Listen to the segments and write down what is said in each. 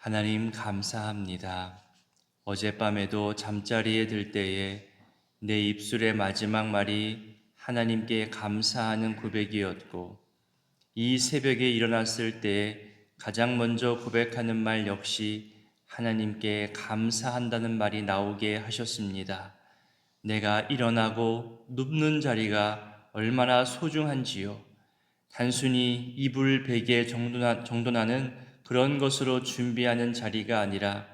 하나님 감사합니다. 어젯밤에도 잠자리에 들 때에 내 입술의 마지막 말이 하나님께 감사하는 고백이었고, 이 새벽에 일어났을 때에 가장 먼저 고백하는 말 역시 하나님께 감사한다는 말이 나오게 하셨습니다. 내가 일어나고 눕는 자리가 얼마나 소중한지요. 단순히 이불 베개 정도나는 그런 것으로 준비하는 자리가 아니라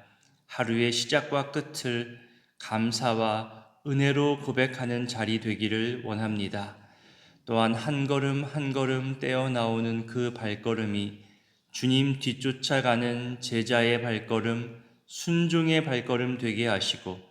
하루의 시작과 끝을 감사와 은혜로 고백하는 자리 되기를 원합니다. 또한 한 걸음 한 걸음 떼어 나오는 그 발걸음이 주님 뒤쫓아가는 제자의 발걸음, 순종의 발걸음 되게 하시고,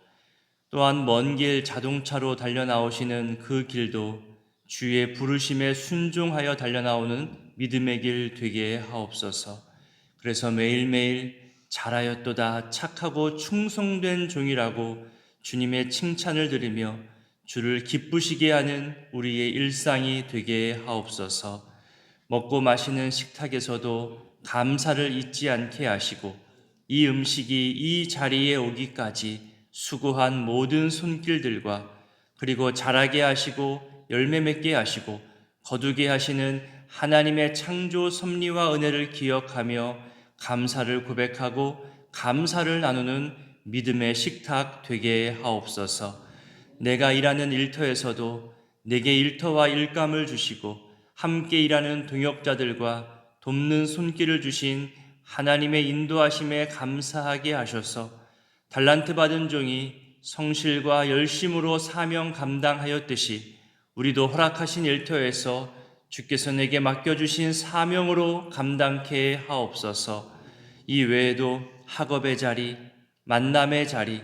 또한 먼 길 자동차로 달려나오시는 그 길도 주의 부르심에 순종하여 달려나오는 믿음의 길 되게 하옵소서. 그래서 매일매일 잘하였도다 착하고 충성된 종이라고 주님의 칭찬을 들으며 주를 기쁘시게 하는 우리의 일상이 되게 하옵소서. 먹고 마시는 식탁에서도 감사를 잊지 않게 하시고, 이 음식이 이 자리에 오기까지 수고한 모든 손길들과, 그리고 자라게 하시고 열매 맺게 하시고 거두게 하시는 하나님의 창조 섭리와 은혜를 기억하며 감사를 고백하고 감사를 나누는 믿음의 식탁 되게 하옵소서. 내가 일하는 일터에서도 내게 일터와 일감을 주시고 함께 일하는 동역자들과 돕는 손길을 주신 하나님의 인도하심에 감사하게 하셔서 달란트 받은 종이 성실과 열심으로 사명 감당하였듯이 우리도 허락하신 일터에서 주께서 내게 맡겨주신 사명으로 감당케 하옵소서. 이 외에도 학업의 자리, 만남의 자리,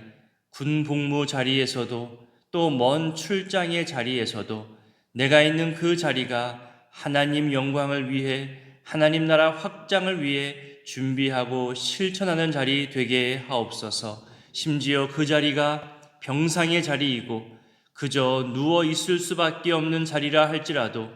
군 복무 자리에서도 또 먼 출장의 자리에서도 내가 있는 그 자리가 하나님 영광을 위해, 하나님 나라 확장을 위해 준비하고 실천하는 자리 되게 하옵소서. 심지어 그 자리가 병상의 자리이고 그저 누워 있을 수밖에 없는 자리라 할지라도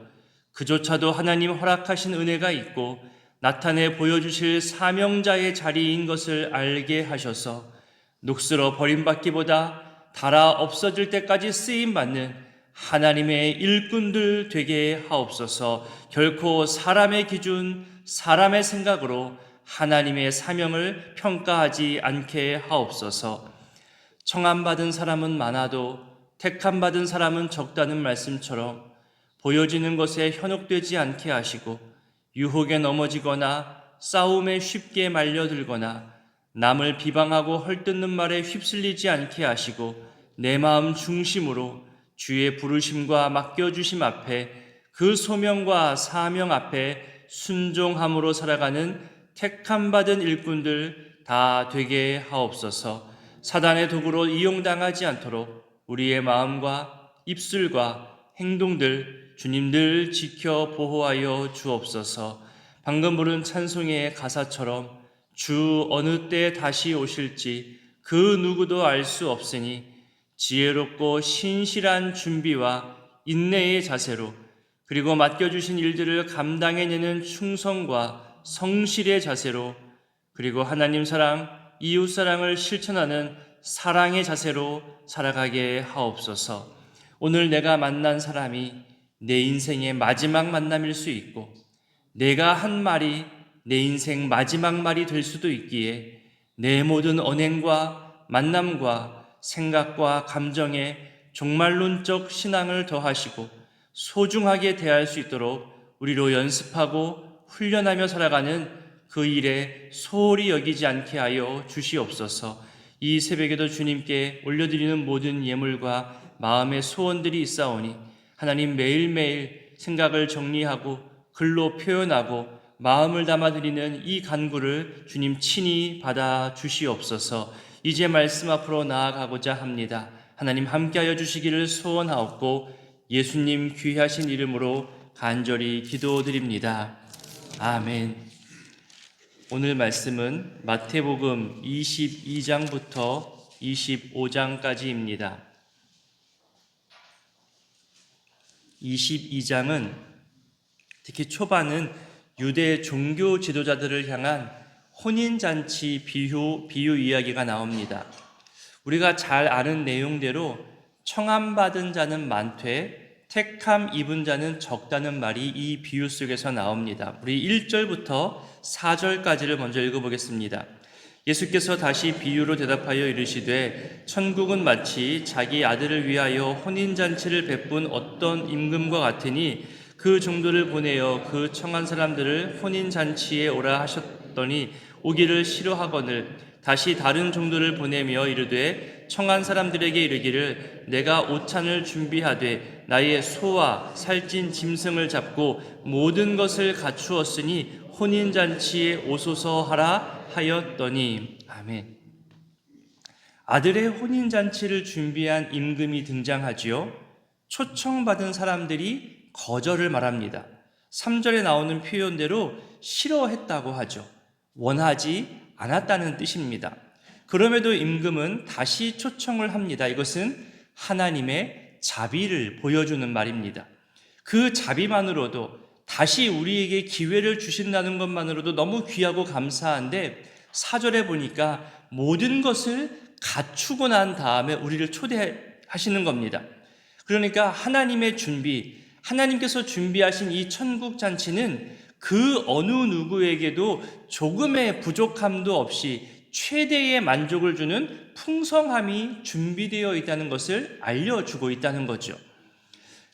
그조차도 하나님 허락하신 은혜가 있고 나타내 보여주실 사명자의 자리인 것을 알게 하셔서 녹슬어 버림받기보다 닳아 없어질 때까지 쓰임받는 하나님의 일꾼들 되게 하옵소서. 결코 사람의 기준, 사람의 생각으로 하나님의 사명을 평가하지 않게 하옵소서. 청함받은 사람은 많아도 택함받은 사람은 적다는 말씀처럼 보여지는 것에 현혹되지 않게 하시고 유혹에 넘어지거나 싸움에 쉽게 말려들거나 남을 비방하고 헐뜯는 말에 휩쓸리지 않게 하시고 내 마음 중심으로 주의 부르심과 맡겨주심 앞에, 그 소명과 사명 앞에 순종함으로 살아가는 택함받은 일꾼들 다 되게 하옵소서. 사단의 도구로 이용당하지 않도록 우리의 마음과 입술과 행동들 주님 늘 지켜 보호하여 주옵소서. 방금 부른 찬송의 가사처럼 주 어느 때 다시 오실지 그 누구도 알 수 없으니 지혜롭고 신실한 준비와 인내의 자세로, 그리고 맡겨주신 일들을 감당해내는 충성과 성실의 자세로, 그리고 하나님 사랑, 이웃 사랑을 실천하는 사랑의 자세로 살아가게 하옵소서. 오늘 내가 만난 사람이 내 인생의 마지막 만남일 수 있고 내가 한 말이 내 인생 마지막 말이 될 수도 있기에 내 모든 언행과 만남과 생각과 감정에 종말론적 신앙을 더하시고 소중하게 대할 수 있도록 우리로 연습하고 훈련하며 살아가는 그 일에 소홀히 여기지 않게 하여 주시옵소서. 이 새벽에도 주님께 올려드리는 모든 예물과 마음의 소원들이 있사오니 하나님 매일매일 생각을 정리하고 글로 표현하고 마음을 담아드리는 이 간구를 주님 친히 받아 주시옵소서. 이제 말씀 앞으로 나아가고자 합니다. 하나님 함께하여 주시기를 소원하옵고 예수님 귀하신 이름으로 간절히 기도드립니다. 아멘. 오늘 말씀은 마태복음 22장부터 25장까지입니다. 22장은 특히 초반은 유대 종교 지도자들을 향한 혼인잔치 비유 이야기가 나옵니다. 우리가 잘 아는 내용대로 청함받은 자는 많되 택함 입은 자는 적다는 말이 이 비유 속에서 나옵니다. 우리 1절부터 4절까지를 먼저 읽어보겠습니다. 예수께서 다시 비유로 대답하여 이르시되 천국은 마치 자기 아들을 위하여 혼인잔치를 베푼 어떤 임금과 같으니 그 종들을 보내어 그 청한 사람들을 혼인잔치에 오라 하셨더니 오기를 싫어하거늘 다시 다른 종들을 보내며 이르되 청한 사람들에게 이르기를 내가 오찬을 준비하되 나의 소와 살찐 짐승을 잡고 모든 것을 갖추었으니 혼인잔치에 오소서 하라 하였더니. 아멘. 아들의 혼인잔치를 준비한 임금이 등장하지요. 초청받은 사람들이 거절을 말합니다. 3절에 나오는 표현대로 싫어했다고 하죠. 원하지 않았다는 뜻입니다. 그럼에도 임금은 다시 초청을 합니다. 이것은 하나님의 자비를 보여주는 말입니다. 그 자비만으로도 다시 우리에게 기회를 주신다는 것만으로도 너무 귀하고 감사한데 4절에 보니까 모든 것을 갖추고 난 다음에 우리를 초대하시는 겁니다. 그러니까 하나님의 준비, 하나님께서 준비하신 이 천국 잔치는 그 어느 누구에게도 조금의 부족함도 없이 최대의 만족을 주는 풍성함이 준비되어 있다는 것을 알려주고 있다는 거죠.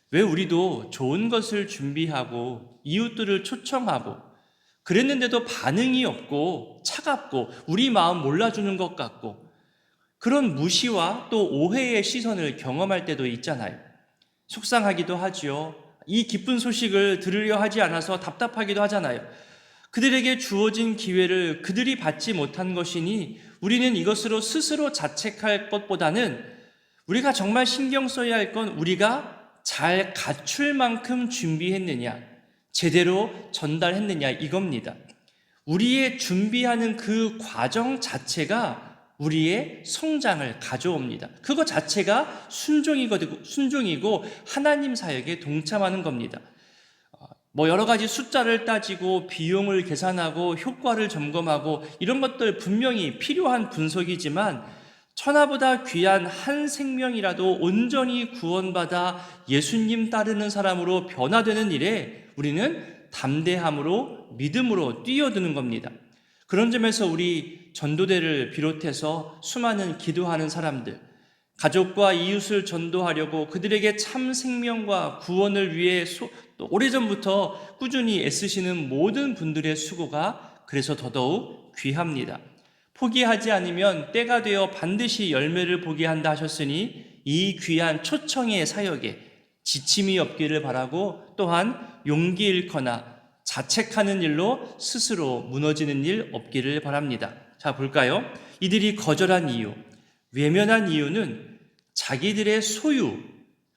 왜 우리도 좋은 것을 준비하고 이웃들을 초청하고 그랬는데도 반응이 없고 차갑고 우리 마음 몰라주는 것 같고 그런 무시와 또 오해의 시선을 경험할 때도 있잖아요. 속상하기도 하지요. 이 기쁜 소식을 들으려 하지 않아서 답답하기도 하잖아요. 그들에게 주어진 기회를 그들이 받지 못한 것이니 우리는 이것으로 스스로 자책할 것보다는 우리가 정말 신경 써야 할 건 우리가 잘 갖출 만큼 준비했느냐, 제대로 전달했느냐 이겁니다. 우리의 준비하는 그 과정 자체가 우리의 성장을 가져옵니다. 그거 자체가 순종이고 하나님 사역에 동참하는 겁니다. 여러 가지 숫자를 따지고 비용을 계산하고 효과를 점검하고 이런 것들 분명히 필요한 분석이지만 천하보다 귀한 한 생명이라도 온전히 구원받아 예수님 따르는 사람으로 변화되는 일에 우리는 담대함으로 믿음으로 뛰어드는 겁니다. 그런 점에서 우리 전도대를 비롯해서 수많은 기도하는 사람들, 가족과 이웃을 전도하려고 그들에게 참 생명과 구원을 위해 또 오래전부터 꾸준히 애쓰시는 모든 분들의 수고가 그래서 더더욱 귀합니다. 포기하지 않으면 때가 되어 반드시 열매를 보게 한다 하셨으니 이 귀한 초청의 사역에 지침이 없기를 바라고 또한 용기 잃거나 자책하는 일로 스스로 무너지는 일 없기를 바랍니다. 자, 볼까요? 이들이 거절한 이유, 외면한 이유는 자기들의 소유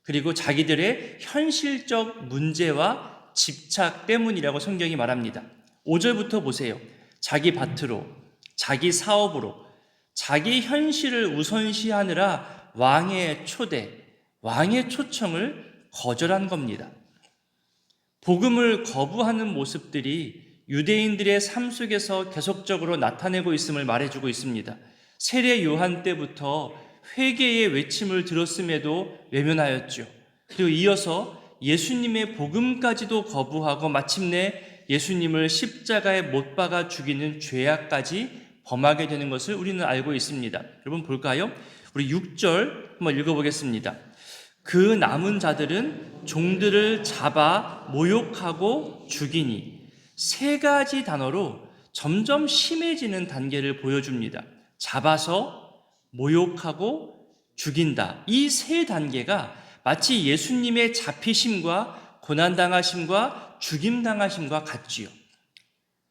그리고 자기들의 현실적 문제와 집착 때문이라고 성경이 말합니다. 5절부터 보세요. 자기 밭으로, 자기 사업으로, 자기 현실을 우선시하느라 왕의 초대, 왕의 초청을 거절한 겁니다. 복음을 거부하는 모습들이 유대인들의 삶 속에서 계속적으로 나타내고 있음을 말해주고 있습니다. 세례 요한 때부터 회개의 외침을 들었음에도 외면하였죠. 그리고 이어서 예수님의 복음까지도 거부하고 마침내 예수님을 십자가에 못 박아 죽이는 죄악까지 범하게 되는 것을 우리는 알고 있습니다. 여러분 볼까요? 우리 6절 한번 읽어보겠습니다. 그 남은 자들은 종들을 잡아 모욕하고 죽이니. 세 가지 단어로 점점 심해지는 단계를 보여줍니다. 잡아서 모욕하고 죽인다. 이 세 단계가 마치 예수님의 잡히심과 고난당하심과 죽임당하심과 같지요.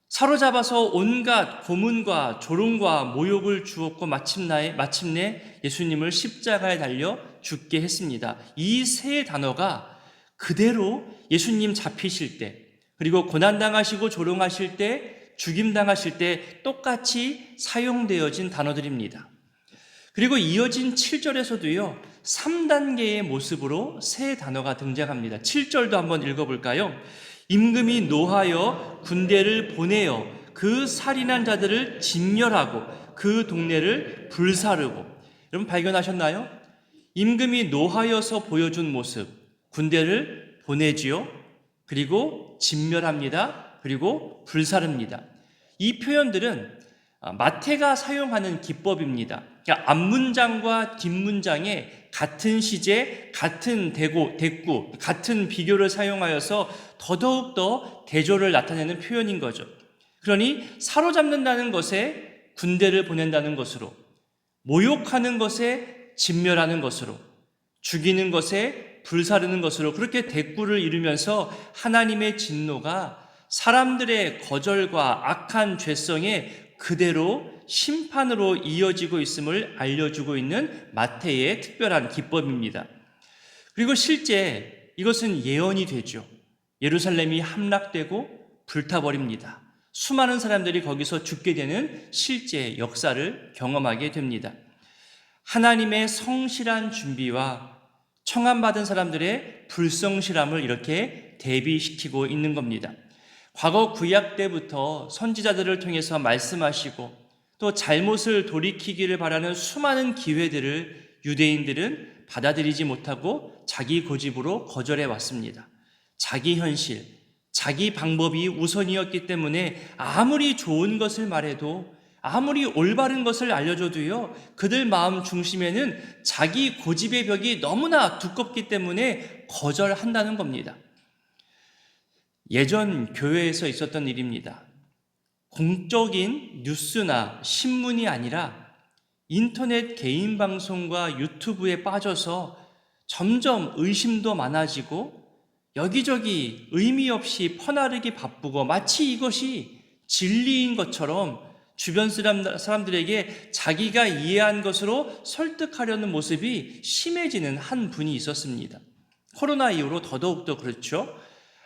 사로잡아서 온갖 고문과 조롱과 모욕을 주었고 마침내 예수님을 십자가에 달려 죽게 했습니다. 이 세 단어가 그대로 예수님 잡히실 때 그리고 고난당하시고 조롱하실 때 죽임당하실 때 똑같이 사용되어진 단어들입니다. 그리고 이어진 7절에서도요 3단계의 모습으로 세 단어가 등장합니다. 7절도 한번 읽어볼까요? 임금이 노하여 군대를 보내어 그 살인한 자들을 진멸하고 그 동네를 불사르고. 여러분 발견하셨나요? 임금이 노하여서 보여준 모습, 군대를 보내지요. 그리고 진멸합니다. 그리고 불사릅니다. 이 표현들은 마태가 사용하는 기법입니다. 그러니까 앞문장과 뒷문장에 같은 시제, 같은 대꾸, 같은 비교를 사용하여서 더더욱 대조를 나타내는 표현인 거죠. 그러니 사로잡는다는 것에 군대를 보낸다는 것으로, 모욕하는 것에 진멸하는 것으로, 죽이는 것에 불사르는 것으로 그렇게 대꾸를 이루면서 하나님의 진노가 사람들의 거절과 악한 죄성에 그대로 심판으로 이어지고 있음을 알려주고 있는 마태의 특별한 기법입니다. 그리고 실제 이것은 예언이 되죠. 예루살렘이 함락되고 불타버립니다. 수많은 사람들이 거기서 죽게 되는 실제 역사를 경험하게 됩니다. 하나님의 성실한 준비와 청함받은 사람들의 불성실함을 이렇게 대비시키고 있는 겁니다. 과거 구약 때부터 선지자들을 통해서 말씀하시고 또 잘못을 돌이키기를 바라는 수많은 기회들을 유대인들은 받아들이지 못하고 자기 고집으로 거절해 왔습니다. 자기 현실, 자기 방법이 우선이었기 때문에 아무리 좋은 것을 말해도, 아무리 올바른 것을 알려줘도요, 그들 마음 중심에는 자기 고집의 벽이 너무나 두껍기 때문에 거절한다는 겁니다. 예전 교회에서 있었던 일입니다. 공적인 뉴스나 신문이 아니라 인터넷 개인 방송과 유튜브에 빠져서 점점 의심도 많아지고 여기저기 의미 없이 퍼나르기 바쁘고 마치 이것이 진리인 것처럼 주변 사람들에게 자기가 이해한 것으로 설득하려는 모습이 심해지는 한 분이 있었습니다. 코로나 이후로 더더욱더 그렇죠.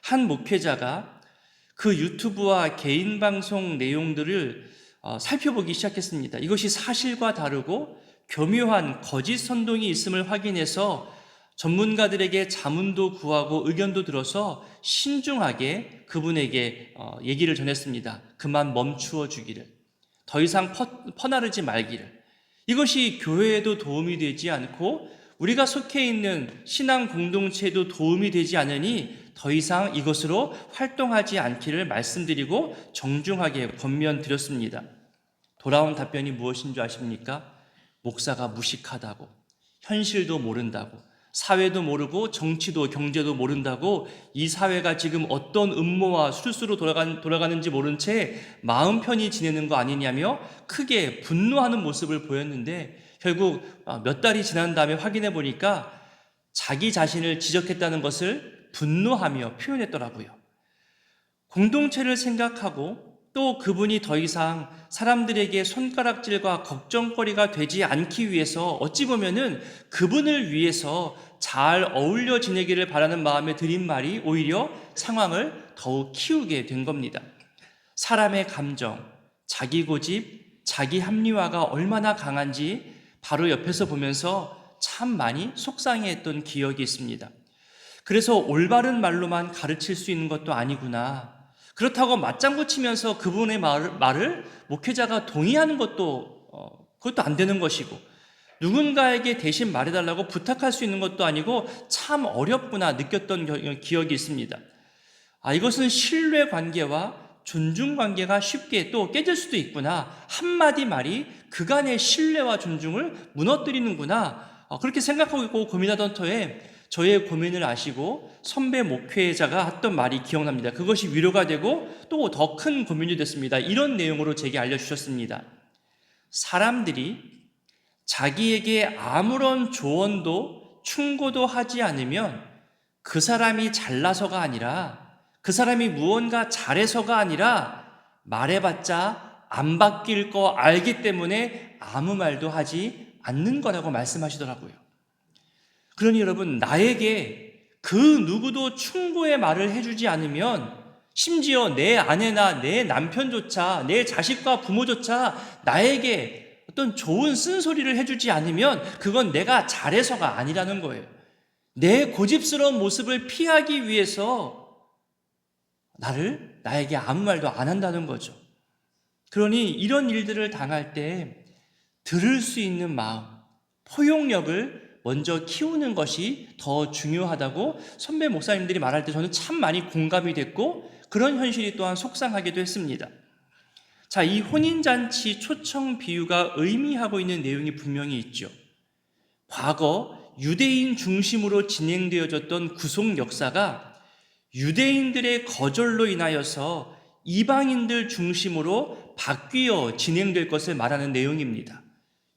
한 목회자가 그 유튜브와 개인 방송 내용들을 살펴보기 시작했습니다. 이것이 사실과 다르고 교묘한 거짓 선동이 있음을 확인해서 전문가들에게 자문도 구하고 의견도 들어서 신중하게 그분에게 얘기를 전했습니다. 그만 멈추어 주기를, 더 이상 퍼나르지 말기를. 이것이 교회에도 도움이 되지 않고 우리가 속해 있는 신앙 공동체에도 도움이 되지 않으니 더 이상 이것으로 활동하지 않기를 말씀드리고 정중하게 권면드렸습니다. 돌아온 답변이 무엇인 줄 아십니까? 목사가 무식하다고, 현실도 모른다고, 사회도 모르고 정치도 경제도 모른다고, 이 사회가 지금 어떤 음모와 술수로 돌아가는지 모른 채 마음 편히 지내는 거 아니냐며 크게 분노하는 모습을 보였는데, 결국 몇 달이 지난 다음에 확인해 보니까 자기 자신을 지적했다는 것을 분노하며 표현했더라고요. 공동체를 생각하고 또 그분이 더 이상 사람들에게 손가락질과 걱정거리가 되지 않기 위해서, 어찌 보면은 그분을 위해서 잘 어울려 지내기를 바라는 마음에 드린 말이 오히려 상황을 더욱 키우게 된 겁니다. 사람의 감정, 자기 고집, 자기 합리화가 얼마나 강한지 바로 옆에서 보면서 참 많이 속상해했던 기억이 있습니다. 그래서 올바른 말로만 가르칠 수 있는 것도 아니구나. 그렇다고 맞장구 치면서 그분의 말을 목회자가 동의하는 것도 그것도 안 되는 것이고, 누군가에게 대신 말해달라고 부탁할 수 있는 것도 아니고 참 어렵구나 느꼈던 기억이 있습니다. 이것은 신뢰 관계와 존중 관계가 쉽게 또 깨질 수도 있구나. 한마디 말이 그간의 신뢰와 존중을 무너뜨리는구나. 그렇게 생각하고 고민하던 터에 저의 고민을 아시고 선배 목회자가 했던 말이 기억납니다. 그것이 위로가 되고 또 더 큰 고민이 됐습니다. 이런 내용으로 제게 알려주셨습니다. 사람들이 자기에게 아무런 조언도 충고도 하지 않으면 그 사람이 잘나서가 아니라, 그 사람이 무언가 잘해서가 아니라 말해봤자 안 바뀔 거 알기 때문에 아무 말도 하지 않는 거라고 말씀하시더라고요. 그러니 여러분, 나에게 그 누구도 충고의 말을 해주지 않으면, 심지어 내 아내나 내 남편조차, 내 자식과 부모조차 나에게 어떤 좋은 쓴소리를 해주지 않으면 그건 내가 잘해서가 아니라는 거예요. 내 고집스러운 모습을 피하기 위해서 나에게 아무 말도 안 한다는 거죠. 그러니 이런 일들을 당할 때 들을 수 있는 마음, 포용력을 먼저 키우는 것이 더 중요하다고 선배 목사님들이 말할 때 저는 참 많이 공감이 됐고 그런 현실이 또한 속상하기도 했습니다. 자, 이 혼인잔치 초청 비유가 의미하고 있는 내용이 분명히 있죠. 과거 유대인 중심으로 진행되어졌던 구속 역사가 유대인들의 거절로 인하여서 이방인들 중심으로 바뀌어 진행될 것을 말하는 내용입니다.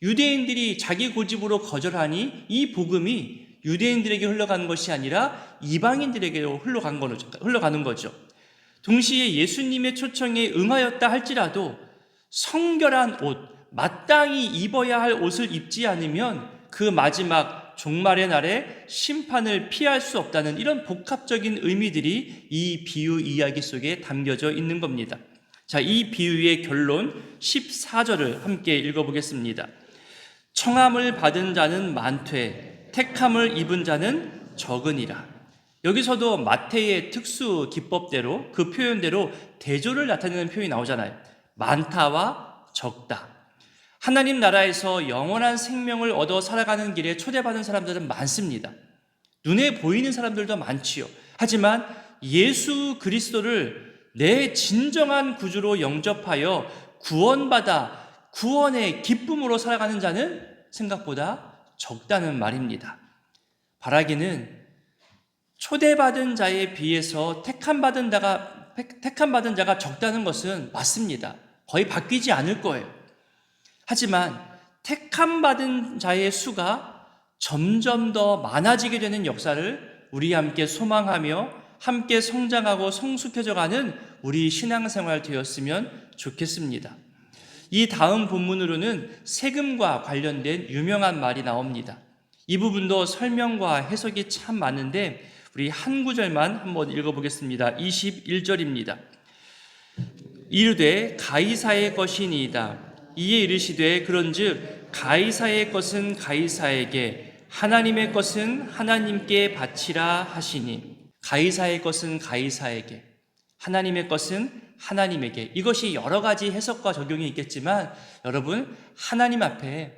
유대인들이 자기 고집으로 거절하니 이 복음이 유대인들에게 흘러가는 것이 아니라 이방인들에게로 흘러가는 거죠. 동시에 예수님의 초청에 응하였다 할지라도 성결한 옷, 마땅히 입어야 할 옷을 입지 않으면 그 마지막 종말의 날에 심판을 피할 수 없다는 이런 복합적인 의미들이 이 비유 이야기 속에 담겨져 있는 겁니다. 자, 이 비유의 결론 14절을 함께 읽어보겠습니다. 청함을 받은 자는 많되 택함을 입은 자는 적으니라. 여기서도 마태의 특수 기법대로 그 표현대로 대조를 나타내는 표현이 나오잖아요. 많다와 적다. 하나님 나라에서 영원한 생명을 얻어 살아가는 길에 초대받은 사람들은 많습니다. 눈에 보이는 사람들도 많지요. 하지만 예수 그리스도를 내 진정한 구주로 영접하여 구원받아 구원의 기쁨으로 살아가는 자는 생각보다 적다는 말입니다. 바라기는 초대받은 자에 비해서 택함받은 자가 적다는 것은 맞습니다. 거의 바뀌지 않을 거예요. 하지만 택함받은 자의 수가 점점 더 많아지게 되는 역사를 우리 함께 소망하며 함께 성장하고 성숙해져가는 우리 신앙생활 되었으면 좋겠습니다. 이 다음 본문으로는 세금과 관련된 유명한 말이 나옵니다. 이 부분도 설명과 해석이 참 많은데 우리 한 구절만 한번 읽어보겠습니다. 21절입니다. 이르되 가이사의 것이니이다. 이에 이르시되 그런즉 가이사의 것은 가이사에게 하나님의 것은 하나님께 바치라 하시니. 가이사의 것은 가이사에게, 하나님의 것은 하나님에게. 이것이 여러 가지 해석과 적용이 있겠지만 여러분, 하나님 앞에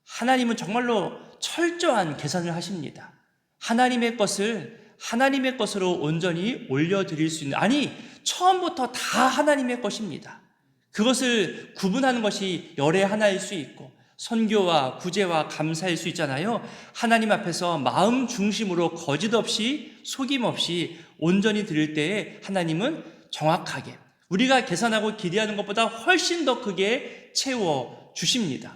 하나님은 정말로 철저한 계산을 하십니다. 하나님의 것을 하나님의 것으로 온전히 올려드릴 수 있는, 아니 처음부터 다 하나님의 것입니다. 그것을 구분하는 것이 열의 하나일 수 있고 선교와 구제와 감사일 수 있잖아요. 하나님 앞에서 마음 중심으로 거짓 없이 속임 없이 온전히 드릴 때에 하나님은 정확하게 우리가 계산하고 기대하는 것보다 훨씬 더 크게 채워주십니다.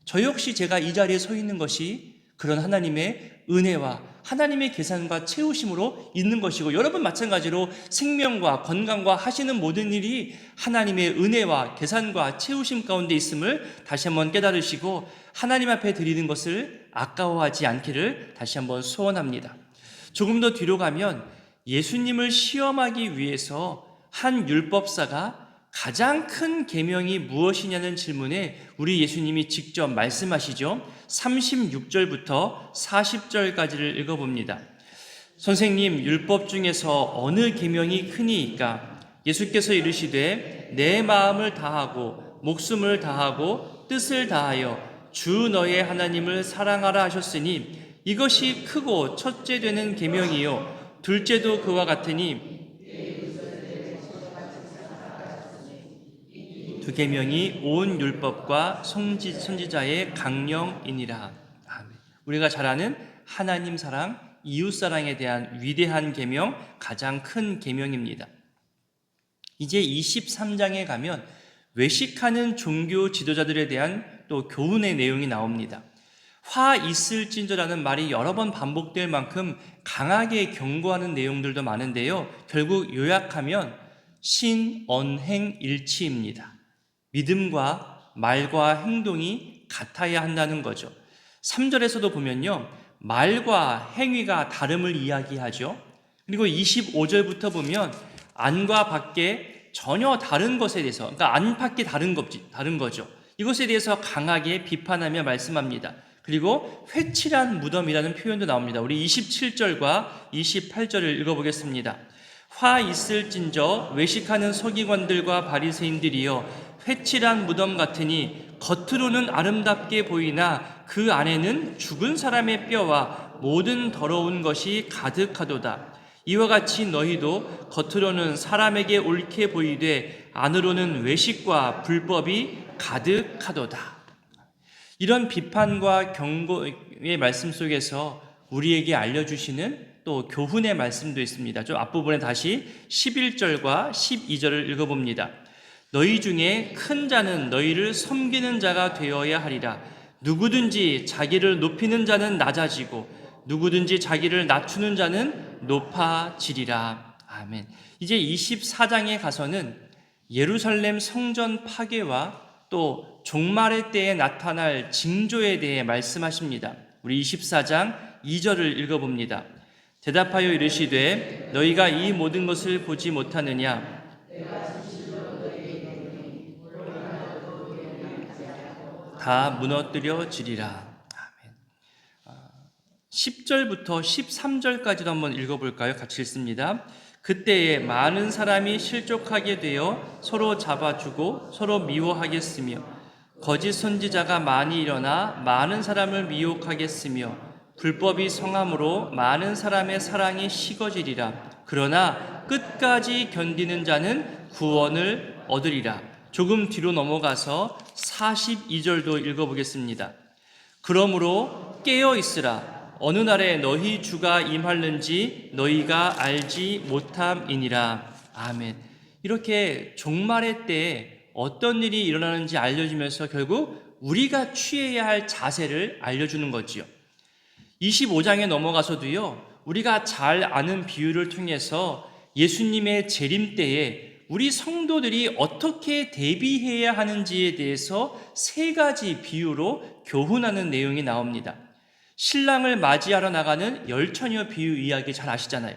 저 역시 제가 이 자리에 서 있는 것이 그런 하나님의 은혜와 하나님의 계산과 채우심으로 있는 것이고, 여러분 마찬가지로 생명과 건강과 하시는 모든 일이 하나님의 은혜와 계산과 채우심 가운데 있음을 다시 한번 깨달으시고 하나님 앞에 드리는 것을 아까워하지 않기를 다시 한번 소원합니다. 조금 더 뒤로 가면 예수님을 시험하기 위해서 한 율법사가 가장 큰 계명이 무엇이냐는 질문에 우리 예수님이 직접 말씀하시죠. 36절부터 40절까지를 읽어봅니다. 선생님, 율법 중에서 어느 계명이 크니이까? 예수께서 이르시되 내 마음을 다하고 목숨을 다하고 뜻을 다하여 주 너의 하나님을 사랑하라 하셨으니 이것이 크고 첫째 되는 계명이요 둘째도 그와 같으니 두 계명이 온 율법과 선지자의 강령이니라. 아멘. 우리가 잘 아는 하나님 사랑, 이웃 사랑에 대한 위대한 계명, 가장 큰 계명입니다. 이제 23장에 가면 외식하는 종교 지도자들에 대한 또 교훈의 내용이 나옵니다. 화 있을진저라는 말이 여러 번 반복될 만큼 강하게 경고하는 내용들도 많은데요. 결국 요약하면 신언행일치입니다. 믿음과 말과 행동이 같아야 한다는 거죠. 3절에서도 보면요, 말과 행위가 다름을 이야기하죠. 그리고 25절부터 보면 안과 밖에 전혀 다른 것에 대해서, 그러니까 안팎이 다른 거죠. 이것에 대해서 강하게 비판하며 말씀합니다. 그리고 회칠한 무덤이라는 표현도 나옵니다. 우리 27절과 28절을 읽어보겠습니다. 화 있을진저 외식하는 서기관들과 바리새인들이여 회칠한 무덤 같으니 겉으로는 아름답게 보이나 그 안에는 죽은 사람의 뼈와 모든 더러운 것이 가득하도다. 이와 같이 너희도 겉으로는 사람에게 옳게 보이되 안으로는 외식과 불법이 가득하도다. 이런 비판과 경고의 말씀 속에서 우리에게 알려주시는 또 교훈의 말씀도 있습니다. 좀 앞부분에 다시 11절과 12절을 읽어봅니다. 너희 중에 큰 자는 너희를 섬기는 자가 되어야 하리라. 누구든지 자기를 높이는 자는 낮아지고 누구든지 자기를 낮추는 자는 높아지리라. 아멘. 이제 24장에 가서는 예루살렘 성전 파괴와 또 종말의 때에 나타날 징조에 대해 말씀하십니다. 우리 24장 2절을 읽어봅니다. 대답하여 이르시되 너희가 이 모든 것을 보지 못하느냐? 다 무너뜨려지리라. 아멘. 10절부터 13절까지도 한번 읽어볼까요? 같이 읽습니다. 그때에 많은 사람이 실족하게 되어 서로 잡아주고 서로 미워하겠으며 거짓 선지자가 많이 일어나 많은 사람을 미혹하겠으며 불법이 성함으로 많은 사람의 사랑이 식어지리라. 그러나 끝까지 견디는 자는 구원을 얻으리라. 조금 뒤로 넘어가서 42절도 읽어보겠습니다. 그러므로 깨어 있으라. 어느 날에 너희 주가 임하는지 너희가 알지 못함이니라. 아멘. 이렇게 종말의 때에 어떤 일이 일어나는지 알려주면서 결국 우리가 취해야 할 자세를 알려주는 거지요. 25장에 넘어가서도요, 우리가 잘 아는 비유를 통해서 예수님의 재림 때에 우리 성도들이 어떻게 대비해야 하는지에 대해서 3가지 비유로 교훈하는 내용이 나옵니다. 신랑을 맞이하러 나가는 열처녀 비유 이야기 잘 아시잖아요.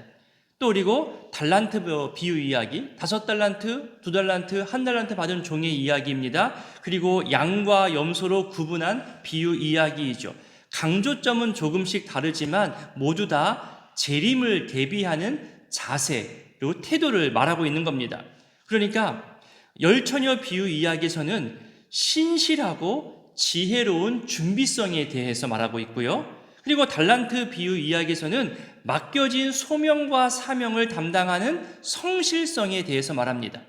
또 그리고 달란트 비유 이야기, 5달란트, 2달란트, 1달란트 받은 종의 이야기입니다. 그리고 양과 염소로 구분한 비유 이야기이죠. 강조점은 조금씩 다르지만 모두 다 재림을 대비하는 자세 그리고 태도를 말하고 있는 겁니다. 그러니까 열처녀 비유 이야기에서는 신실하고 지혜로운 준비성에 대해서 말하고 있고요. 그리고 달란트 비유 이야기에서는 맡겨진 소명과 사명을 담당하는 성실성에 대해서 말합니다.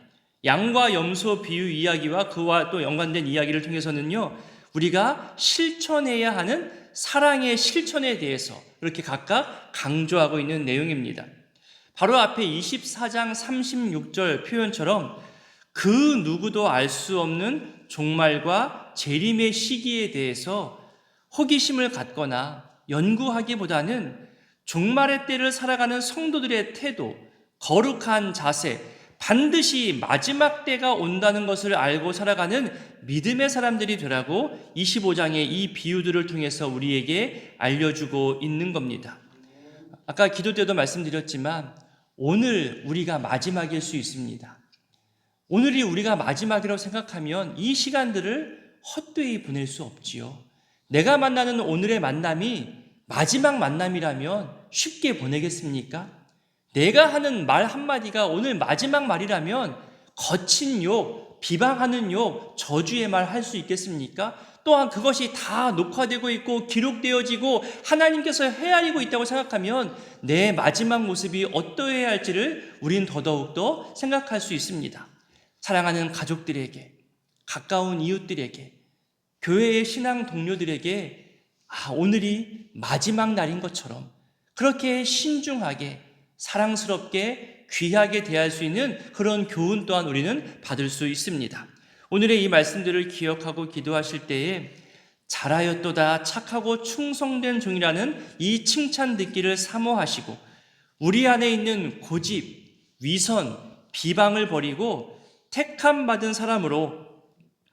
양과 염소 비유 이야기와 그와 또 연관된 이야기를 통해서는요, 우리가 실천해야 하는 사랑의 실천에 대해서 이렇게 각각 강조하고 있는 내용입니다. 바로 앞에 24장 36절 표현처럼 그 누구도 알 수 없는 종말과 재림의 시기에 대해서 호기심을 갖거나 연구하기보다는 종말의 때를 살아가는 성도들의 태도, 거룩한 자세, 반드시 마지막 때가 온다는 것을 알고 살아가는 믿음의 사람들이 되라고 25장의 이 비유들을 통해서 우리에게 알려주고 있는 겁니다. 아까 기도 때도 말씀드렸지만 오늘 우리가 마지막일 수 있습니다. 오늘이 우리가 마지막이라고 생각하면 이 시간들을 헛되이 보낼 수 없지요. 내가 만나는 오늘의 만남이 마지막 만남이라면 쉽게 보내겠습니까? 내가 하는 말 한마디가 오늘 마지막 말이라면 거친 욕, 비방하는 욕, 저주의 말 할 수 있겠습니까? 또한 그것이 다 녹화되고 있고 기록되어지고 하나님께서 헤아리고 있다고 생각하면 내 마지막 모습이 어떠해야 할지를 우린 더더욱더 생각할 수 있습니다. 사랑하는 가족들에게, 가까운 이웃들에게, 교회의 신앙 동료들에게 오늘이 마지막 날인 것처럼 그렇게 신중하게 사랑스럽게 귀하게 대할 수 있는 그런 교훈 또한 우리는 받을 수 있습니다. 오늘의 이 말씀들을 기억하고 기도하실 때에 잘하였도다 착하고 충성된 종이라는 이 칭찬 듣기를 사모하시고 우리 안에 있는 고집, 위선, 비방을 버리고 택함 받은 사람으로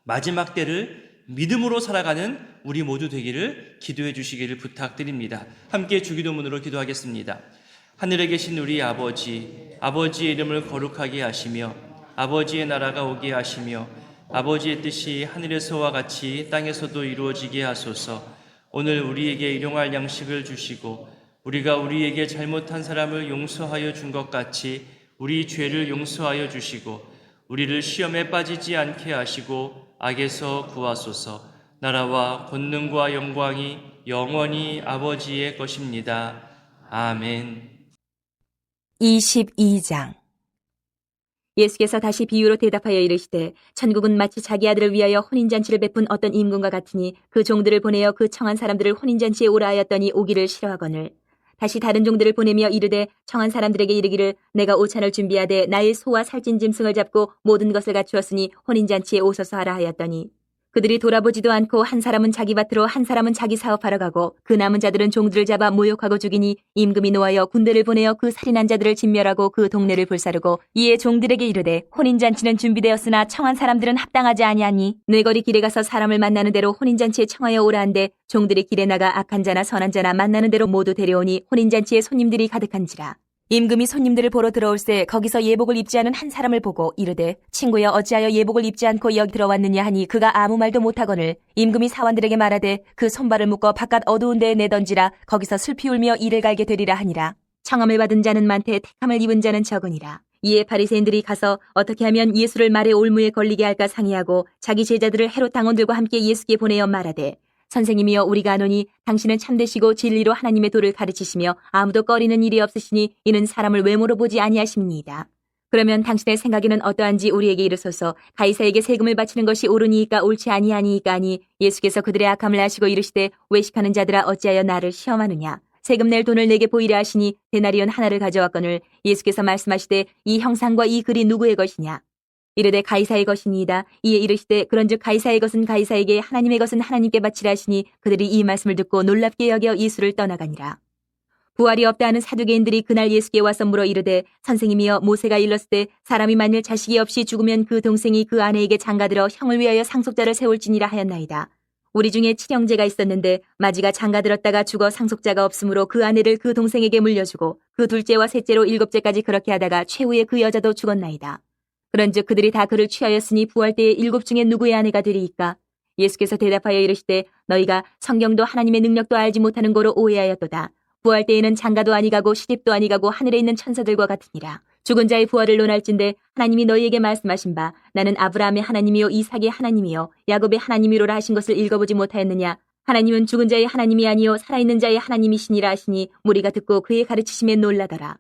마지막 때를 믿음으로 살아가는 우리 모두 되기를 기도해 주시기를 부탁드립니다. 함께 주기도문으로 기도하겠습니다. 하늘에 계신 우리 아버지, 아버지의 이름을 거룩하게 하시며 아버지의 나라가 오게 하시며 아버지의 뜻이 하늘에서와 같이 땅에서도 이루어지게 하소서. 오늘 우리에게 일용할 양식을 주시고 우리가 우리에게 잘못한 사람을 용서하여 준 것 같이 우리 죄를 용서하여 주시고 우리를 시험에 빠지지 않게 하시고 악에서 구하소서. 나라와 권능과 영광이 영원히 아버지의 것입니다. 아멘. 22장. 예수께서 다시 비유로 대답하여 이르시되 천국은 마치 자기 아들을 위하여 혼인잔치를 베푼 어떤 임금과 같으니 그 종들을 보내어 그 청한 사람들을 혼인잔치에 오라 하였더니 오기를 싫어하거늘 다시 다른 종들을 보내며 이르되 청한 사람들에게 이르기를 내가 오찬을 준비하되 나의 소와 살찐 짐승을 잡고 모든 것을 갖추었으니 혼인잔치에 오소서 하라 하였더니 그들이 돌아보지도 않고 한 사람은 자기 밭으로 한 사람은 자기 사업하러 가고 그 남은 자들은 종들을 잡아 모욕하고 죽이니 임금이 노하여 군대를 보내어 그 살인한 자들을 진멸하고 그 동네를 불사르고 이에 종들에게 이르되 혼인잔치는 준비되었으나 청한 사람들은 합당하지 아니하니 뇌거리 길에 가서 사람을 만나는 대로 혼인잔치에 청하여 오라 한데 종들이 길에 나가 악한 자나 선한 자나 만나는 대로 모두 데려오니 혼인잔치에 손님들이 가득한지라. 임금이 손님들을 보러 들어올새 거기서 예복을 입지 않은 한 사람을 보고 이르되 친구여 어찌하여 예복을 입지 않고 여기 들어왔느냐 하니 그가 아무 말도 못하거늘 임금이 사원들에게 말하되 그 손발을 묶어 바깥 어두운 데에 내던지라 거기서 슬피 울며 이를 갈게 되리라 하니라. 청함을 받은 자는 많되 택함을 입은 자는 적으니라. 이에 바리새인들이 가서 어떻게 하면 예수를 말의 올무에 걸리게 할까 상의하고 자기 제자들을 헤롯 당원들과 함께 예수께 보내어 말하되 선생님이여 우리가 아노니 당신은 참되시고 진리로 하나님의 도를 가르치시며 아무도 꺼리는 일이 없으시니 이는 사람을 외모로 보지 아니하십니다. 그러면 당신의 생각에는 어떠한지 우리에게 이르소서. 가이사에게 세금을 바치는 것이 옳으니이까 옳지 아니하니이까 하니 예수께서 그들의 악함을 아시고 이르시되 외식하는 자들아 어찌하여 나를 시험하느냐. 세금 낼 돈을 내게 보이라 하시니 데나리온 하나를 가져왔거늘 예수께서 말씀하시되 이 형상과 이 글이 누구의 것이냐. 이르되 가이사의 것이니이다. 이에 이르시되 그런즉 가이사의 것은 가이사에게 하나님의 것은 하나님께 바치라 하시니 그들이 이 말씀을 듣고 놀랍게 여겨 예수를 떠나가니라. 부활이 없다 하는 사두개인들이 그날 예수께 와서 물어 이르되 선생님이여 모세가 일렀을 때 사람이 만일 자식이 없이 죽으면 그 동생이 그 아내에게 장가들어 형을 위하여 상속자를 세울지니라 하였나이다. 우리 중에 칠형제가 있었는데 마지가 장가들었다가 죽어 상속자가 없으므로 그 아내를 그 동생에게 물려주고 그 둘째와 셋째로 일곱째까지 그렇게 하다가 최후에 그 여자도 죽었나이다. 그런즉 그들이 다 그를 취하였으니 부활 때에 일곱 중에 누구의 아내가 되리이까? 예수께서 대답하여 이르시되 너희가 성경도 하나님의 능력도 알지 못하는 거로 오해하였도다. 부활 때에는 장가도 아니가고 시집도 아니가고 하늘에 있는 천사들과 같으니라. 죽은 자의 부활을 논할진대 하나님이 너희에게 말씀하신 바 나는 아브라함의 하나님이요 이삭의 하나님이요 야곱의 하나님이로라 하신 것을 읽어보지 못하였느냐? 하나님은 죽은 자의 하나님이 아니요 살아있는 자의 하나님이시니라 하시니 무리가 듣고 그의 가르치심에 놀라더라.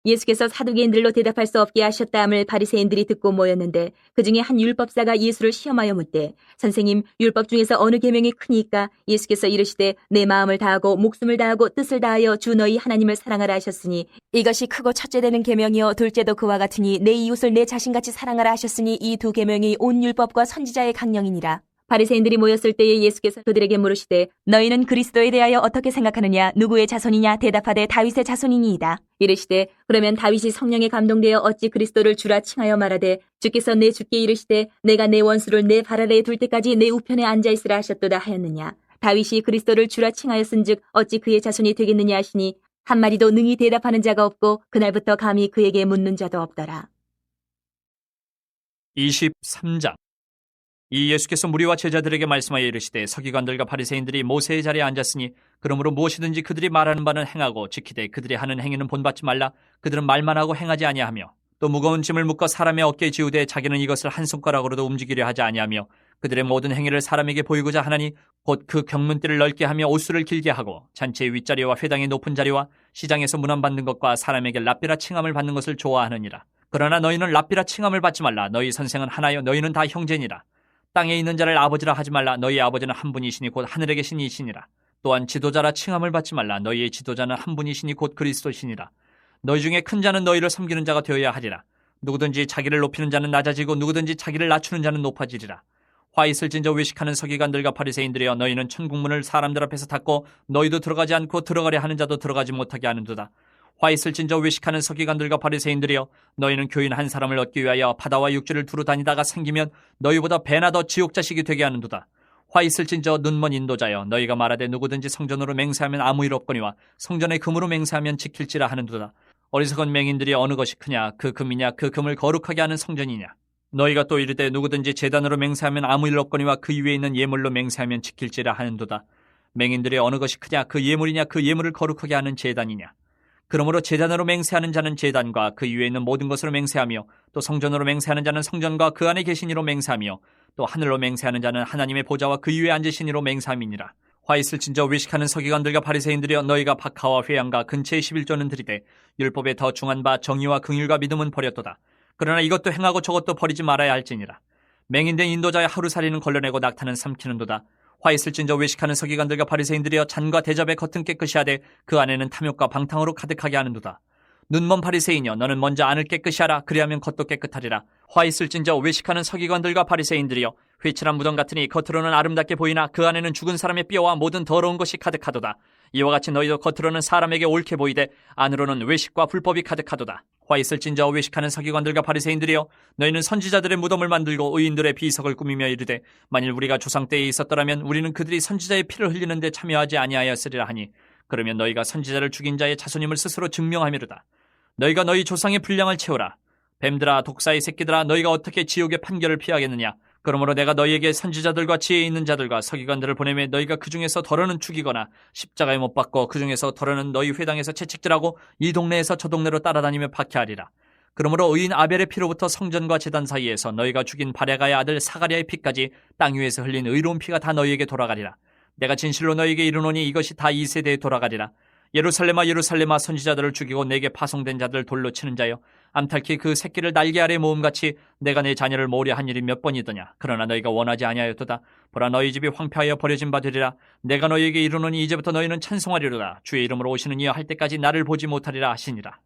예수께서 사두개인들로 대답할 수 없게 하셨다 함을 바리새인들이 듣고 모였는데 그중에 한 율법사가 예수를 시험하여 묻되 선생님 율법 중에서 어느 계명이 크니까? 예수께서 이르시되 내 마음을 다하고 목숨을 다하고 뜻을 다하여 주 너희 하나님을 사랑하라 하셨으니 이것이 크고 첫째 되는 계명이요 둘째도 그와 같으니 내 이웃을 내 자신같이 사랑하라 하셨으니 이 두 계명이 온 율법과 선지자의 강령이니라. 바리새인들이 모였을 때에 예수께서 그들에게 물으시되 너희는 그리스도에 대하여 어떻게 생각하느냐? 누구의 자손이냐? 대답하되 다윗의 자손이니이다. 이르시되 그러면 다윗이 성령에 감동되어 어찌 그리스도를 주라 칭하여 말하되 주께서 내 주께 이르시되 내가 내 원수를 내 발 아래에 둘 때까지 내 우편에 앉아있으라 하셨도다 하였느냐? 다윗이 그리스도를 주라 칭하였은즉 어찌 그의 자손이 되겠느냐 하시니 한마디도 능히 대답하는 자가 없고 그날부터 감히 그에게 묻는 자도 없더라. 23장. 이 예수께서 무리와 제자들에게 말씀하여 이르시되 서기관들과 바리새인들이 모세의 자리에 앉았으니 그러므로 무엇이든지 그들이 말하는 바는 행하고 지키되 그들이 하는 행위는 본받지 말라. 그들은 말만 하고 행하지 아니하며 또 무거운 짐을 묶어 사람의 어깨에 지우되 자기는 이것을 한 손가락으로도 움직이려 하지 아니하며 그들의 모든 행위를 사람에게 보이고자 하나니 곧 그 경문띠를 넓게 하며 옷수를 길게 하고 잔치의 윗자리와 회당의 높은 자리와 시장에서 문안받는 것과 사람에게 랍비라 칭함을 받는 것을 좋아하느니라. 그러나 너희는 랍비라 칭함을 받지 말라. 너희 선생은 하나요 너희는 다 형제니라. 땅에 있는 자를 아버지라 하지 말라. 너희 아버지는 한 분이시니 곧 하늘에 계신 이시니라. 또한 지도자라 칭함을 받지 말라. 너희의 지도자는 한 분이시니 곧 그리스도시니라. 너희 중에 큰 자는 너희를 섬기는 자가 되어야 하리라. 누구든지 자기를 높이는 자는 낮아지고 누구든지 자기를 낮추는 자는 높아지리라. 화 있을진저 외식하는 서기관들과 바리새인들이여 너희는 천국문을 사람들 앞에서 닫고 너희도 들어가지 않고 들어가려 하는 자도 들어가지 못하게 하는도다. 화 있을진저 외식하는 서기관들과 바리새인들이여 너희는 교인 한 사람을 얻기 위하여 바다와 육지를 두루 다니다가 생기면 너희보다 배나 더 지옥 자식이 되게 하는도다. 화 있을진저 눈먼 인도자여 너희가 말하되 누구든지 성전으로 맹세하면 아무 일 없거니와 성전의 금으로 맹세하면 지킬지라 하는도다. 어리석은 맹인들이 어느 것이 크냐? 그 금이냐? 그 금을 거룩하게 하는 성전이냐? 너희가 또 이르되 누구든지 제단으로 맹세하면 아무 일 없거니와 그 위에 있는 예물로 맹세하면 지킬지라 하는도다. 맹인들이 어느 것이 크냐? 그 예물이냐? 그 예물을 거룩하게 하는 제단이냐? 그러므로 제단으로 맹세하는 자는 제단과 그 위에 있는 모든 것으로 맹세하며 또 성전으로 맹세하는 자는 성전과 그 안에 계신 이로 맹세하며 또 하늘로 맹세하는 자는 하나님의 보좌와 그 위에 앉으신 이로 맹세함이니라. 화 있을진저 외식하는 서기관들과 바리새인들이여, 너희가 박하와 회양과 근처의 11조는 들이되 율법에 더 중한 바 정의와 긍휼과 믿음은 버렸도다. 그러나 이것도 행하고 저것도 버리지 말아야 할지니라. 맹인된 인도자의 하루살이는 걸러내고 낙타는 삼키는도다. 화 있을진저 외식하는 서기관들과 바리새인들이여, 잔과 대접의 겉은 깨끗이 하되 그 안에는 탐욕과 방탕으로 가득하게 하는도다. 눈먼 바리새인이여, 너는 먼저 안을 깨끗이 하라. 그리하면 겉도 깨끗하리라. 화 있을진저 외식하는 서기관들과 바리새인들이여, 회칠한 무덤 같으니 겉으로는 아름답게 보이나 그 안에는 죽은 사람의 뼈와 모든 더러운 것이 가득하도다. 이와 같이 너희도 겉으로는 사람에게 옳게 보이되 안으로는 외식과 불법이 가득하도다. 화 있을진저 외식하는 서기관들과 바리새인들이여, 너희는 선지자들의 무덤을 만들고 의인들의 비석을 꾸미며 이르되 만일 우리가 조상 때에 있었더라면 우리는 그들이 선지자의 피를 흘리는 데 참여하지 아니하였으리라 하니, 그러면 너희가 선지자를 죽인 자의 자손임을 스스로 증명하미로다. 너희가 너희 조상의 분량을 채우라. 뱀들아, 독사의 새끼들아, 너희가 어떻게 지옥의 판결을 피하겠느냐. 그러므로 내가 너희에게 선지자들과 지혜 있는 자들과 서기관들을 보내매 너희가 그 중에서 덜어는 죽이거나 십자가에 못 박고 그 중에서 덜어는 너희 회당에서 채찍질하고 이 동네에서 저 동네로 따라다니며 박해하리라. 그러므로 의인 아벨의 피로부터 성전과 제단 사이에서 너희가 죽인 바레가의 아들 사가랴의 피까지 땅 위에서 흘린 의로운 피가 다 너희에게 돌아가리라. 내가 진실로 너희에게 이르노니 이것이 다 이 세대에 돌아가리라. 예루살렘아, 예루살렘아, 선지자들을 죽이고 내게 파송된 자들을 돌로 치는 자여, 암탉이 그 새끼를 날개 아래 모음같이 내가 내 자녀를 모으려 한 일이 몇 번이더냐. 그러나 너희가 원하지 아니하였도다. 보라, 너희 집이 황폐하여 버려진 바 되리라. 내가 너희에게 이르노니 이제부터 너희는 찬송하리로다. 주의 이름으로 오시는 이여 할 때까지 나를 보지 못하리라 하시니라.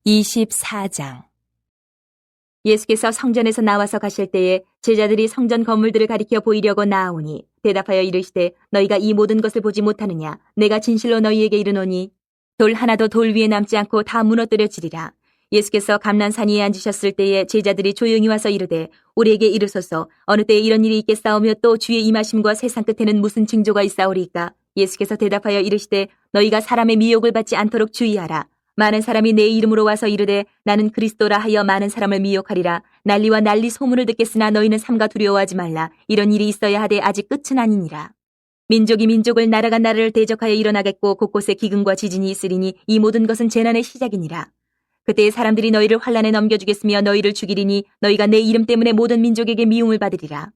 24장. 예수께서 성전에서 나와서 가실 때에 제자들이 성전 건물들을 가리켜 보이려고 나아오니 대답하여 이르시되, 너희가 이 모든 것을 보지 못하느냐. 내가 진실로 너희에게 이르노니 돌 하나도 돌 위에 남지 않고 다 무너뜨려지리라. 예수께서 감난산 위에 앉으셨을 때에 제자들이 조용히 와서 이르되, 우리에게 이르소서, 어느 때에 이런 일이 있겠사오며 또 주의 임하심과 세상 끝에는 무슨 징조가 있사오리이까. 예수께서 대답하여 이르시되, 너희가 사람의 미혹을 받지 않도록 주의하라. 많은 사람이 내 이름으로 와서 이르되 나는 그리스도라 하여 많은 사람을 미혹하리라. 난리와 난리 소문을 듣겠으나 너희는 삼가 두려워하지 말라. 이런 일이 있어야 하되 아직 끝은 아니니라. 민족이 민족을, 나라가 나라를 대적하여 일어나겠고 곳곳에 기근과 지진이 있으리니 이 모든 것은 재난의 시작이니라. 그때 사람들이 너희를 환란에 넘겨주겠으며 너희를 죽이리니 너희가 내 이름 때문에 모든 민족에게 미움을 받으리라.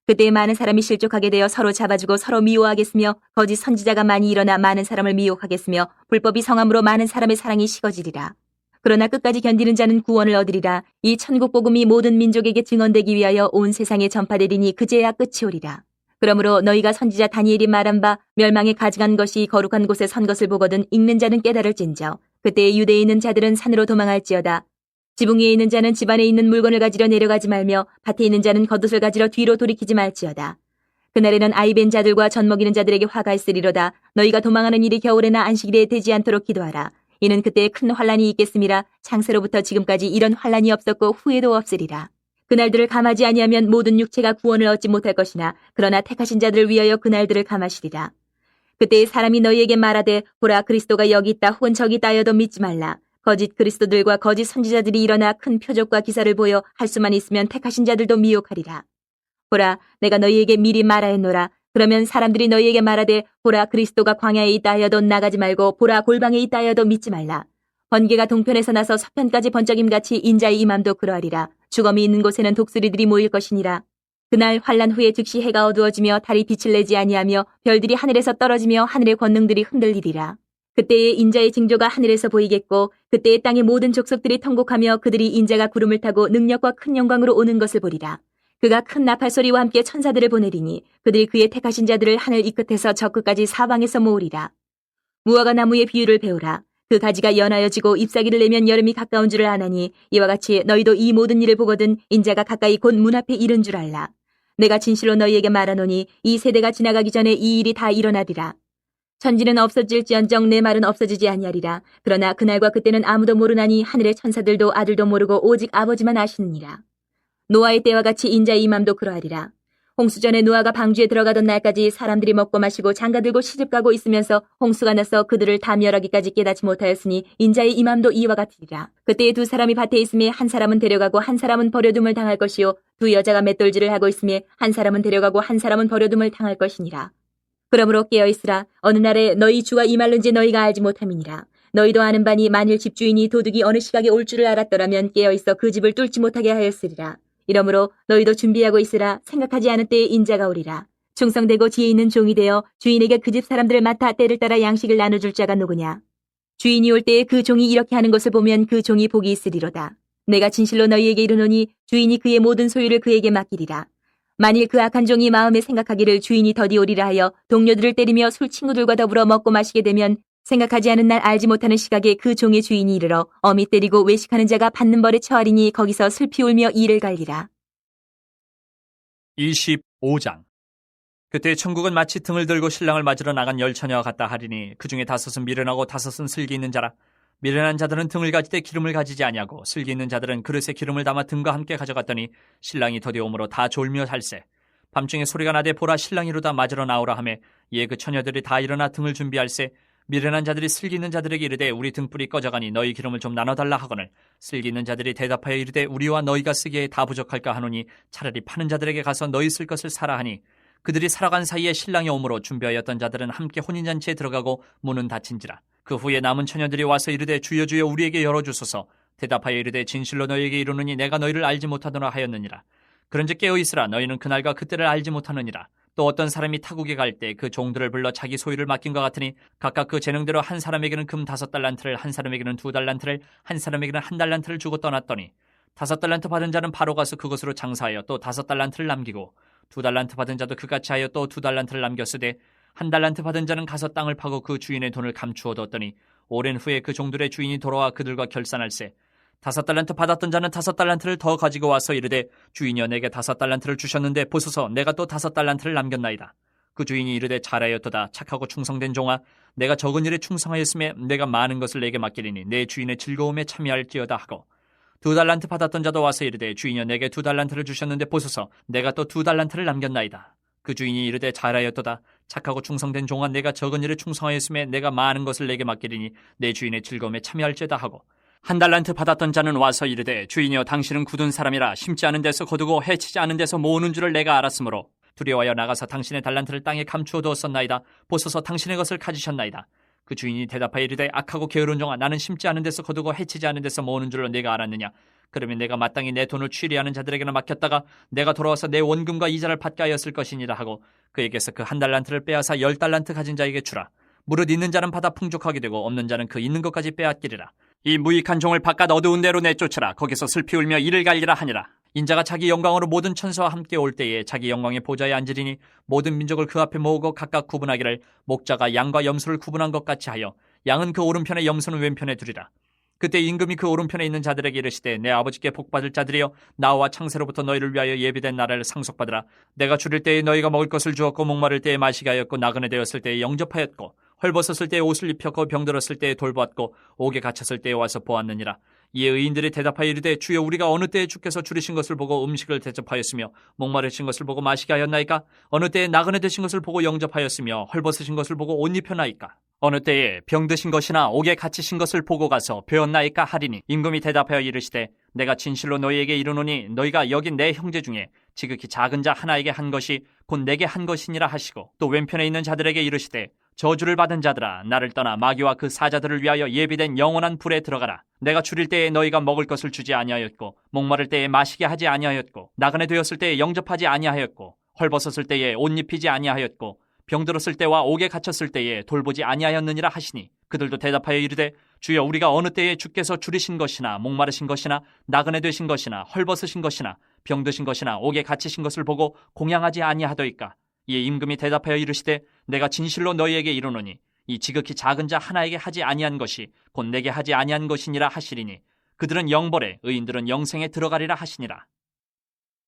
그때 많은 사람이 실족하게 되어 서로 잡아주고 서로 미워하겠으며 거짓 선지자가 많이 일어나 많은 사람을 미혹하겠으며 불법이 성함으로 많은 사람의 사랑이 식어지리라. 그러나 끝까지 견디는 자는 구원을 얻으리라. 이 천국 복음이 모든 민족에게 증언되기 위하여 온 세상에 전파되리니 그제야 끝이 오리라. 그러므로 너희가 선지자 다니엘이 말한 바 멸망에 가증한 것이 거룩한 곳에 선 것을 보거든 읽는 자는 깨달을진저. 그때 유대에 있는 자들은 산으로 도망할지어다. 지붕 위에 있는 자는 집안에 있는 물건을 가지러 내려가지 말며 밭에 있는 자는 겉옷을 가지러 뒤로 돌이키지 말지어다. 그날에는 아이벤 자들과 젖 먹이는 자들에게 화가 있으리로다. 너희가 도망하는 일이 겨울에나 안식일에 되지 않도록 기도하라. 이는 그때 큰 환란이 있겠음이라. 창세로부터 지금까지 이런 환란이 없었고 후에도 없으리라. 그날들을 감하지 아니하면 모든 육체가 구원을 얻지 못할 것이나 그러나 택하신 자들을 위하여 그날들을 감하시리라. 그때 사람이 너희에게 말하되, 보라, 그리스도가 여기 있다 혹은 저기 있다 하여도 믿지 말라. 거짓 그리스도들과 거짓 선지자들이 일어나 큰 표적과 기사를 보여 할 수만 있으면 택하신 자들도 미혹하리라. 보라, 내가 너희에게 미리 말하였노라. 그러면 사람들이 너희에게 말하되, 보라, 그리스도가 광야에 있다 하여도 나가지 말고 보라, 골방에 있다 하여도 믿지 말라. 번개가 동편에서 나서 서편까지 번쩍임같이 인자의 임함도 그러하리라. 주검이 있는 곳에는 독수리들이 모일 것이니라. 그날 환란 후에 즉시 해가 어두워지며 달이 빛을 내지 아니하며 별들이 하늘에서 떨어지며 하늘의 권능들이 흔들리리라. 그때의 인자의 징조가 하늘에서 보이겠고 그때의 땅의 모든 족속들이 통곡하며 그들이 인자가 구름을 타고 능력과 큰 영광으로 오는 것을 보리라. 그가 큰 나팔 소리와 함께 천사들을 보내리니 그들이 그의 택하신 자들을 하늘 이 끝에서 저 끝까지 사방에서 모으리라. 무화과 나무의 비유를 배우라. 그 가지가 연하여지고 잎사귀를 내면 여름이 가까운 줄을 아나니 이와 같이 너희도 이 모든 일을 보거든 인자가 가까이 곧 문 앞에 이른 줄 알라. 내가 진실로 너희에게 말하노니 이 세대가 지나가기 전에 이 일이 다 일어나리라. 천지는 없어질지언정 내 말은 없어지지 아니하리라. 그러나 그날과 그때는 아무도 모르나니 하늘의 천사들도 아들도 모르고 오직 아버지만 아시느니라. 노아의 때와 같이 인자의 임함도 그러하리라. 홍수전에 노아가 방주에 들어가던 날까지 사람들이 먹고 마시고 장가들고 시집가고 있으면서 홍수가 나서 그들을 다 멸하기까지 깨닫지 못하였으니 인자의 임함도 이와 같으리라. 그때에 두 사람이 밭에 있음에 한 사람은 데려가고 한 사람은 버려둠을 당할 것이요 두 여자가 맷돌질을 하고 있음에 한 사람은 데려가고 한 사람은 버려둠을 당할 것이니라. 그러므로 깨어있으라. 어느 날에 너희 주가 임할는지 너희가 알지 못함이니라. 너희도 아는 바니 만일 집주인이 도둑이 어느 시각에 올 줄을 알았더라면 깨어있어 그 집을 뚫지 못하게 하였으리라. 이러므로 너희도 준비하고 있으라. 생각하지 않은 때에 인자가 오리라. 충성되고 지혜 있는 종이 되어 주인에게 그 집 사람들을 맡아 때를 따라 양식을 나눠줄 자가 누구냐. 주인이 올 때에 그 종이 이렇게 하는 것을 보면 그 종이 복이 있으리로다. 내가 진실로 너희에게 이르노니 주인이 그의 모든 소유를 그에게 맡기리라. 만일 그 악한 종이 마음에 생각하기를 주인이 더디 오리라 하여 동료들을 때리며 술 친구들과 더불어 먹고 마시게 되면 생각하지 않은 날 알지 못하는 시각에 그 종의 주인이 이르러 어미 때리고 외식하는 자가 받는 벌에 처하리니 거기서 슬피 울며 이를 갈리라. 25장. 그때 천국은 마치 등을 들고 신랑을 맞으러 나간 열처녀와 같다 하리니 그 중에 5은 미련하고 5은 슬기 있는 자라. 미련한 자들은 등을 가지되 기름을 가지지 아니하고 슬기 있는 자들은 그릇에 기름을 담아 등과 함께 가져갔더니 신랑이 더디 오므로 다 졸며 살세. 밤중에 소리가 나되 보라 신랑이 이루다 맞으러 나오라 하매 이에 그 처녀들이 다 일어나 등을 준비할세. 미련한 자들이 슬기 있는 자들에게 이르되 우리 등불이 꺼져가니 너희 기름을 좀 나눠달라 하거늘 슬기 있는 자들이 대답하여 이르되 우리와 너희가 쓰기에 다 부족할까 하노니 차라리 파는 자들에게 가서 너희 쓸 것을 사라 하니 그들이 살아간 사이에 신랑이 오므로 준비하였던 자들은 함께 혼인잔치에 들어가고 문은 닫힌지라. 그 후에 남은 처녀들이 와서 이르되 주여 주여 우리에게 열어주소서. 대답하여 이르되 진실로 너희에게 이르노니 내가 너희를 알지 못하노라 하였느니라. 그런즉 깨어있으라. 너희는 그날과 그때를 알지 못하느니라. 또 어떤 사람이 타국에 갈 때 그 종들을 불러 자기 소유를 맡긴 것 같으니 각각 그 재능대로 한 사람에게는 금 5달란트를 한 사람에게는 2달란트를 한 사람에게는 1달란트를 주고 떠났더니 5달란트 받은 자는 바로 가서 그것으로 장사하여 또 5달란트를 남기고 2달란트 받은 자도 그같이 하여 또 2달란트를 남겼으되 1달란트 받은 자는 가서 땅을 파고 그 주인의 돈을 감추어 뒀더니 오랜 후에 그 종들의 주인이 돌아와 그들과 결산할세. 5달란트 받았던 자는 5달란트를 더 가지고 와서 이르되 주인이여 내게 5달란트를 주셨는데 보소서 내가 또 5달란트를 남겼나이다. 그 주인이 이르되 잘하였도다. 착하고 충성된 종아 내가 적은 일에 충성하였음에 내가 많은 것을 내게 맡기리니 내 주인의 즐거움에 참여할지어다 하고 2달란트 받았던 자도 와서 이르되 주인이여 내게 2달란트를 주셨는데 보소서 내가 또 2달란트를 남겼나이다. 그 주인이 이르되 잘하였도다. 착하고 충성된 종아 내가 적은 일에 충성하였음에 내가 많은 것을 내게 맡기리니 내 주인의 즐거움에 참여할지어다 하고 1달란트 받았던 자는 와서 이르되 주인이여 당신은 굳은 사람이라 심지 않은 데서 거두고 해치지 않은 데서 모으는 줄을 내가 알았으므로 두려워하여 나가서 당신의 달란트를 땅에 감추어 두었었나이다. 보소서 당신의 것을 가지셨나이다. 그 주인이 대답하여 이르되 악하고 게으른 종아 나는 심지 않은 데서 거두고 해치지 않은 데서 모으는 줄로 내가 알았느냐. 그러면 내가 마땅히 내 돈을 취리하는 자들에게나 맡겼다가 내가 돌아와서 내 원금과 이자를 받게 하였을 것이니라 하고 그에게서 그 1달란트를 빼앗아 10달란트 가진 자에게 주라. 무릇 있는 자는 받아 풍족하게 되고 없는 자는 그 있는 것까지 빼앗기리라. 이 무익한 종을 바깥 어두운 데로 내쫓으라. 거기서 슬피 울며 이를 갈리라 하니라. 인자가 자기 영광으로 모든 천사와 함께 올 때에 자기 영광의 보좌에 앉으리니 모든 민족을 그 앞에 모으고 각각 구분하기를 목자가 양과 염소를 구분한 것 같이 하여 양은 그 오른편에 염소는 왼편에 두리라. 그때 임금이 그 오른편에 있는 자들에게 이르시되 내 아버지께 복받을 자들이여 나와 창세로부터 너희를 위하여 예비된 나라를 상속받으라. 내가 줄일 때에 너희가 먹을 것을 주었고 목마를 때에 마시게 하였고 나그네 되었을 때에 영접하였고 헐벗었을 때에 옷을 입혔고 병들었을 때에 돌보았고 옥에 갇혔을 때에 와서 보았느니라. 이에 의인들이 대답하여 이르되 주여 우리가 어느 때에 주께서 줄이신 것을 보고 음식을 대접하였으며 목마르신 것을 보고 마시게 하였나이까? 어느 때에 나그네 되신 것을 보고 영접하였으며 헐벗으신 것을 보고 옷 입혔나이까? 어느 때에 병드신 것이나 옥에 갇히신 것을 보고 가서 배웠나이까 하리니 임금이 대답하여 이르시되 내가 진실로 너희에게 이르노니 너희가 여기 내 형제 중에 지극히 작은 자 하나에게 한 것이 곧 내게 한 것이니라 하시고 또 왼편에 있는 자들에게 이르시되 저주를 받은 자들아 나를 떠나 마귀와 그 사자들을 위하여 예비된 영원한 불에 들어가라. 내가 줄일 때에 너희가 먹을 것을 주지 아니하였고 목마를 때에 마시게 하지 아니하였고 나그네 되었을 때에 영접하지 아니하였고 헐벗었을 때에 옷 입히지 아니하였고 병들었을 때와 옥에 갇혔을 때에 돌보지 아니하였느니라 하시니 그들도 대답하여 이르되 주여 우리가 어느 때에 주께서 줄이신 것이나 목마르신 것이나 나그네 되신 것이나 헐벗으신 것이나 병드신 것이나 옥에 갇히신 것을 보고 공양하지 아니하더이까. 이에 임금이 대답하여 이르시되 내가 진실로 너희에게 이르노니 이 지극히 작은 자 하나에게 하지 아니한 것이 곧 내게 하지 아니한 것이니라 하시리니 그들은 영벌에 의인들은 영생에 들어가리라 하시니라.